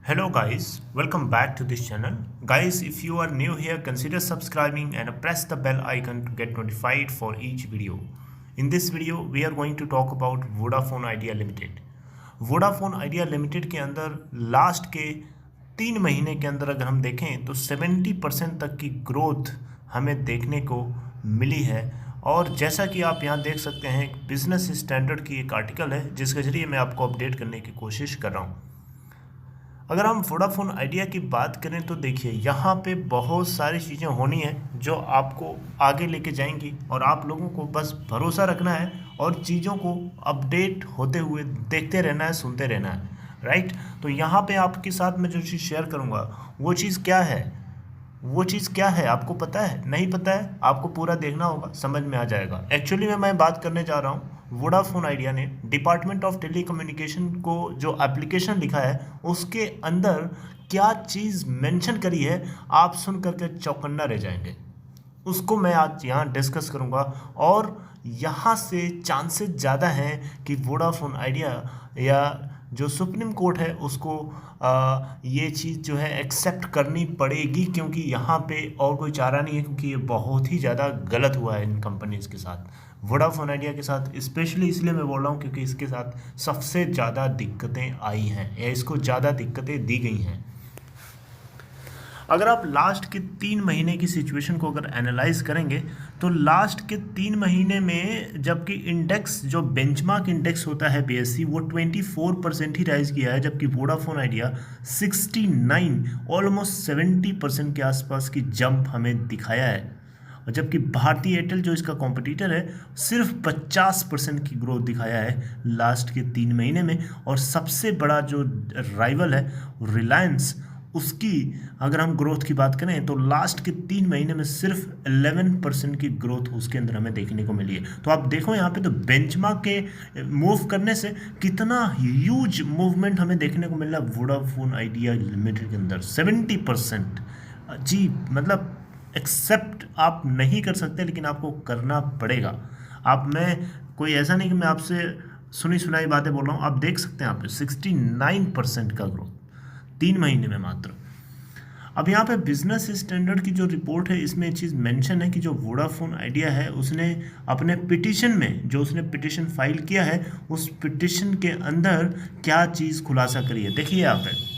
Hello guys, welcome back to this channel. Guys, if you are new here, consider subscribing and press the bell icon to get notified for each video. In this video, we are going to talk about Vodafone Idea Limited. Vodafone Idea Limited के अंदर last के 3 महीने के अंदर अगर हम देखें तो 70% तक की ग्रोथ हमें देखने को मिली है। और जैसा कि आप यहाँ देख सकते हैं, एक बिजनेस स्टैंडर्ड की एक आर्टिकल है जिसके ज़रिए मैं आपको अपडेट करने की कोशिश कर रहा हूँ। अगर हम वोडाफोन आइडिया की बात करें तो देखिए यहाँ पे बहुत सारी चीज़ें होनी है जो आपको आगे लेके जाएंगी और आप लोगों को बस भरोसा रखना है और चीज़ों को अपडेट होते हुए देखते रहना है, सुनते रहना है, राइट। तो यहाँ पे आपके साथ मैं जो चीज़ शेयर करूँगा वो चीज़ क्या है, आपको पता है? नहीं पता है? आपको पूरा देखना होगा, समझ में आ जाएगा। एक्चुअली मैं बात करने जा रहा हूँ वोडाफोन आइडिया ने डिपार्टमेंट ऑफ टेलीकम्युनिकेशन को जो एप्लीकेशन लिखा है उसके अंदर क्या चीज़ मेंशन करी है, आप सुन करके चौकन्ना रह जाएंगे। उसको मैं आज यहाँ डिस्कस करूँगा और यहाँ से चांसेस ज़्यादा हैं कि वोडाफोन आइडिया या जो सुप्रीम कोर्ट है उसको ये चीज़ जो है एक्सेप्ट करनी पड़ेगी, क्योंकि यहाँ पे और कोई चारा नहीं है, क्योंकि ये बहुत ही ज़्यादा गलत हुआ है इन कंपनीज़ के साथ, वोडाफोन आइडिया के साथ स्पेशली। इसलिए मैं बोल रहा हूँ क्योंकि इसके साथ सबसे ज़्यादा दिक्कतें आई हैं या इसको ज़्यादा दिक्कतें दी गई हैं। अगर आप लास्ट के 3 महीने की सिचुएशन को अगर एनालाइज करेंगे तो लास्ट के 3 महीने में जबकि इंडेक्स जो बेंचमार्क इंडेक्स होता है बीएसई वो 24% ही राइज किया है, जबकि वोडाफोन आइडिया 69 ऑलमोस्ट 70% के आसपास की जंप हमें दिखाया है। और जबकि भारती एयरटेल जो इसका कॉम्पिटिटर है सिर्फ 50% की ग्रोथ दिखाया है लास्ट के 3 महीने में। और सबसे बड़ा जो राइवल है रिलायंस, उसकी अगर हम ग्रोथ की बात करें तो लास्ट के 3 महीने में सिर्फ 11% की ग्रोथ उसके अंदर हमें देखने को मिली है। तो आप देखो यहाँ पे तो बेंचमार्क के मूव करने से कितना ह्यूज मूवमेंट हमें देखने को मिल रहा है वोडाफोन आइडिया लिमिटेड के अंदर 70%। जी मतलब एक्सेप्ट आप नहीं कर सकते, लेकिन आपको करना पड़ेगा। मैं कोई ऐसा नहीं कि मैं आपसे सुनी सुनाई बातें बोल रहा हूँ, आप देख सकते हैं यहाँ पे 69% का ग्रोथ 3 महीने में मात्र। अब यहाँ पे बिजनेस स्टैंडर्ड की जो रिपोर्ट है इसमें एक चीज़ मेंशन है कि जो वोडाफोन आइडिया है उसने अपने पिटिशन में जो उसने पिटिशन फाइल किया है उस पिटिशन के अंदर क्या चीज़ खुलासा करी है। देखिए यहाँ पे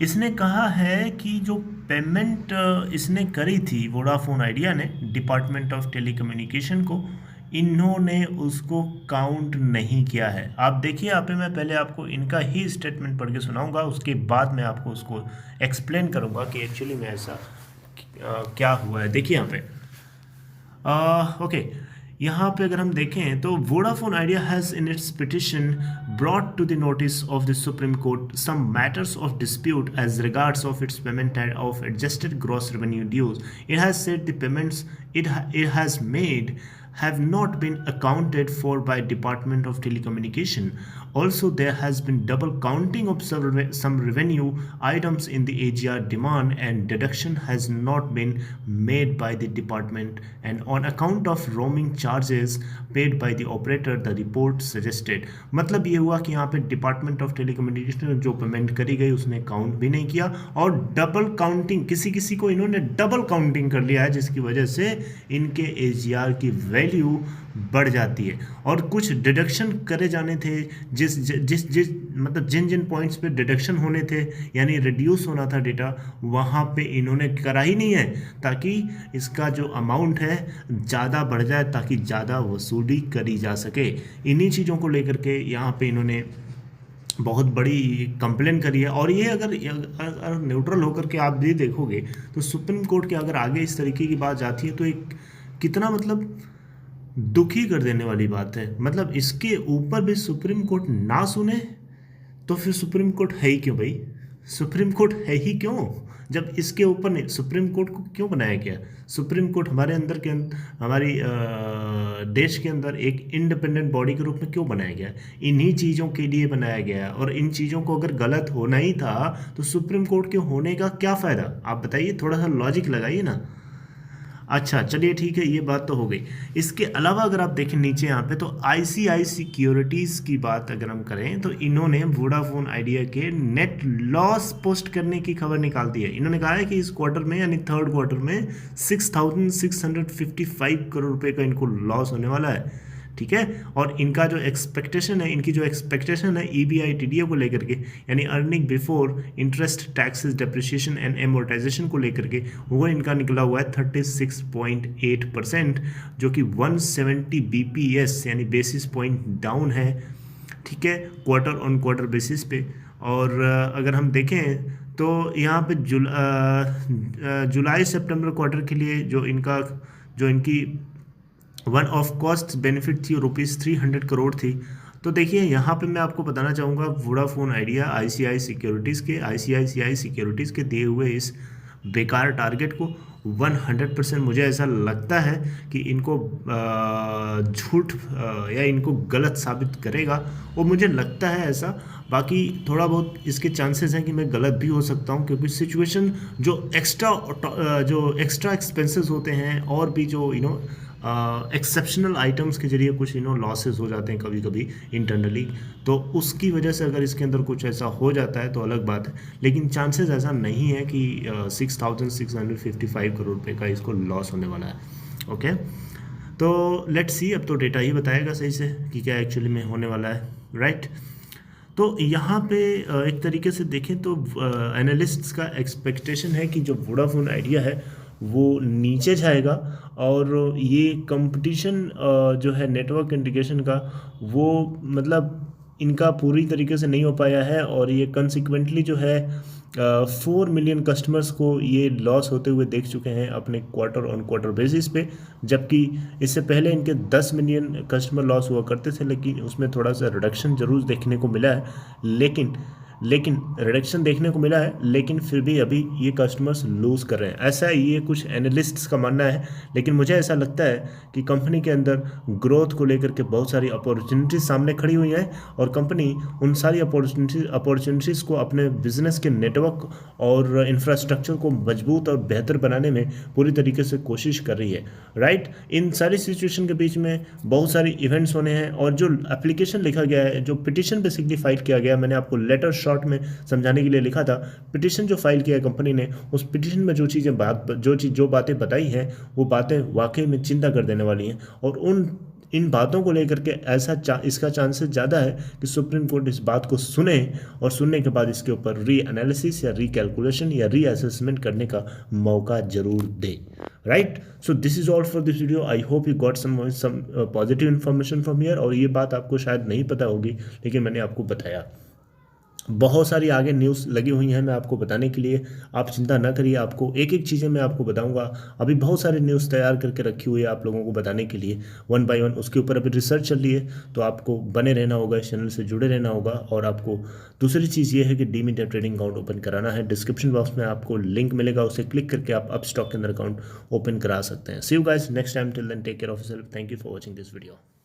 इसने कहा है कि जो पेमेंट इसने करी थी वोडाफोन आइडिया ने डिपार्टमेंट ऑफ टेलीकम्युनिकेशन को, इन्होंने उसको काउंट नहीं किया है। आप देखिए यहाँ पे मैं पहले आपको इनका ही स्टेटमेंट पढ़ के सुनाऊंगा, उसके बाद मैं आपको उसको एक्सप्लेन करूंगा कि एक्चुअली में ऐसा क्या हुआ है। देखिए यहाँ पे ओके, यहाँ पे अगर हम देखें तो Vodafone idea has in its petition brought to the notice of the Supreme Court some matters of dispute as regards of its payment of adjusted gross revenue dues. It has said the payments it has made have not been accounted for by Department of Telecommunication. Also, there has been double counting of some revenue items in the AGR demand and deduction has not been made by the department, and on account of roaming charges paid by the operator, the report suggested. मतलब ये हुआ कि यहाँ पे department of telecommunication जो payment करी गई उसने काउंट भी नहीं किया और डबल काउंटिंग किसी को इन्होंने डबल काउंटिंग कर लिया है, जिसकी वजह से इनके एजीआर की वैल्यू बढ़ जाती है। और कुछ डिडक्शन करे जाने थे जिस मतलब जिन पॉइंट्स पे डिडक्शन होने थे यानी रिड्यूस होना था डेटा, वहाँ पे इन्होंने करा ही नहीं है ताकि इसका जो अमाउंट है ज़्यादा बढ़ जाए, ताकि ज़्यादा वसूली करी जा सके। इन्हीं चीज़ों को लेकर के यहाँ पे इन्होंने बहुत बड़ी कंप्लेन करी है। और ये अगर न्यूट्रल होकर के आप भी देखोगे तो सुप्रीम कोर्ट के अगर आगे इस तरीके की बात जाती है तो एक कितना मतलब दुखी कर देने वाली बात है। मतलब इसके ऊपर भी सुप्रीम कोर्ट ना सुने तो फिर सुप्रीम कोर्ट है ही क्यों भाई? सुप्रीम कोर्ट है ही क्यों जब इसके ऊपर नहीं? सुप्रीम कोर्ट को क्यों बनाया गया? सुप्रीम कोर्ट हमारे अंदर के हमारी देश के अंदर एक इंडिपेंडेंट बॉडी के रूप में क्यों बनाया गया? इन्हीं चीज़ों के लिए बनाया गया है। और इन चीज़ों को अगर गलत होना ही था तो सुप्रीम कोर्ट के होने का क्या फ़ायदा? आप बताइए, थोड़ा सा लॉजिक लगाइए ना। अच्छा चलिए ठीक है, ये बात तो हो गई। इसके अलावा अगर आप देखें नीचे यहाँ पे तो ICICI सिक्योरिटीज़ की बात अगर हम करें तो इन्होंने वोडाफोन आइडिया के नेट लॉस पोस्ट करने की खबर निकाल दी है। इन्होंने कहा है कि इस क्वार्टर में यानी थर्ड क्वार्टर में 6,655 करोड़ रुपए का इनको लॉस होने वाला है। ठीक है, और इनका जो एक्सपेक्टेशन है, इनकी जो एक्सपेक्टेशन है EBITDA को लेकर के, यानी earning before interest taxes depreciation and amortisation को लेकर के, वो इनका निकला हुआ है 36.8%, जो कि 170 BPS यानी बेसिस पॉइंट डाउन है। ठीक है, क्वार्टर ऑन क्वार्टर बेसिस पे। और अगर हम देखें तो यहाँ पे जुलाई सितंबर क्वार्टर के लिए जो इनकी वन ऑफ कॉस्ट बेनिफिट थी ₹300 करोड़ थी। तो देखिए यहाँ पे मैं आपको बताना चाहूँगा वोडाफोन आइडिया ICICI सिक्योरिटीज़ के दिए हुए इस बेकार टारगेट को 100% मुझे ऐसा लगता है कि इनको झूठ या इनको गलत साबित करेगा, और मुझे लगता है ऐसा। बाकी थोड़ा बहुत इसके चांसेस हैं कि मैं गलत भी हो सकता हूँ, क्योंकि सिचुएशन जो एक्स्ट्रा एक्सपेंसेस होते हैं और भी जो एक्सेप्शनल आइटम्स के जरिए कुछ लॉसेस हो जाते हैं कभी कभी इंटरनली, तो उसकी वजह से अगर इसके अंदर कुछ ऐसा हो जाता है तो अलग बात है, लेकिन चांसेस ऐसा नहीं है कि 6,655 करोड़ रुपए का इसको लॉस होने वाला है। ओके, तो लेट्स सी, अब तो डेटा ही बताएगा सही से कि क्या एक्चुअली में होने वाला है, राइट। तो यहाँ पे एक तरीके से देखें तो एनालिस्ट्स का एक्सपेक्टेशन है कि जो वोडाफोन आइडिया है वो नीचे जाएगा, और ये कंपटीशन जो है नेटवर्क इंटीग्रेशन का, वो मतलब इनका पूरी तरीके से नहीं हो पाया है, और ये कंसिक्वेंटली जो है 4 मिलियन कस्टमर्स को ये लॉस होते हुए देख चुके हैं अपने क्वार्टर ऑन क्वार्टर बेसिस पे, जबकि इससे पहले इनके 10 मिलियन कस्टमर लॉस हुआ करते थे, लेकिन उसमें थोड़ा सा रिडक्शन जरूर देखने को मिला है। लेकिन रिडक्शन देखने को मिला है, लेकिन फिर भी अभी ये कस्टमर्स लूज़ कर रहे हैं, ऐसा ये कुछ एनालिस्ट्स का मानना है। लेकिन मुझे ऐसा लगता है कि कंपनी के अंदर ग्रोथ को लेकर के बहुत सारी अपॉर्चुनिटीज सामने खड़ी हुई हैं, और कंपनी उन सारी अपॉर्चुनिटीज़ को अपने बिजनेस के नेटवर्क और इंफ्रास्ट्रक्चर को मजबूत और बेहतर बनाने में पूरी तरीके से कोशिश कर रही है, राइट। इन सारी सिचुएशन के बीच में बहुत सारी इवेंट्स होने हैं, और जो एप्लीकेशन लिखा गया है, जो पिटिशन बेसिकली फाइल किया गया, मैंने आपको लेटर शॉर्ट में समझाने के लिए लिखा था। पिटिशन जो फाइल किया है कंपनी ने, उस पिटिशन में जो बातें बताई हैं, वो बातें वाकई में चिंता कर देने वाली हैं, और इन बातों को लेकर के इसका चांसेस ज़्यादा है कि सुप्रीम कोर्ट इस बात को सुने, और सुनने के बाद इसके ऊपर री एनालिसिस या रीकैलकुलेशन या रीअसेसमेंट करने का मौका जरूर दे, right. So this is all for this video. I hope you got some positive information from here, और ये बात आपको शायद नहीं पता होगी, लेकिन मैंने आपको बताया। बहुत सारी आगे न्यूज़ लगी हुई हैं मैं आपको बताने के लिए, आप चिंता ना करिए, आपको एक एक चीज़ें मैं आपको बताऊंगा। अभी बहुत सारी न्यूज़ तैयार करके रखी हुई है आप लोगों को बताने के लिए, वन बाय वन उसके ऊपर अभी रिसर्च चल रही है, तो आपको बने रहना होगा, इस चैनल से जुड़े रहना होगा। और आपको दूसरी चीज़ ये है कि डीमैट ट्रेडिंग अकाउंट ओपन कराना है। डिस्क्रिप्शन बॉक्स में आपको लिंक मिलेगा, उसे क्लिक करके आप अपस्टॉक के अंदर अकाउंट ओपन करा सकते हैं। See you guys next time, till then take care of yourself, thank you for watching this video.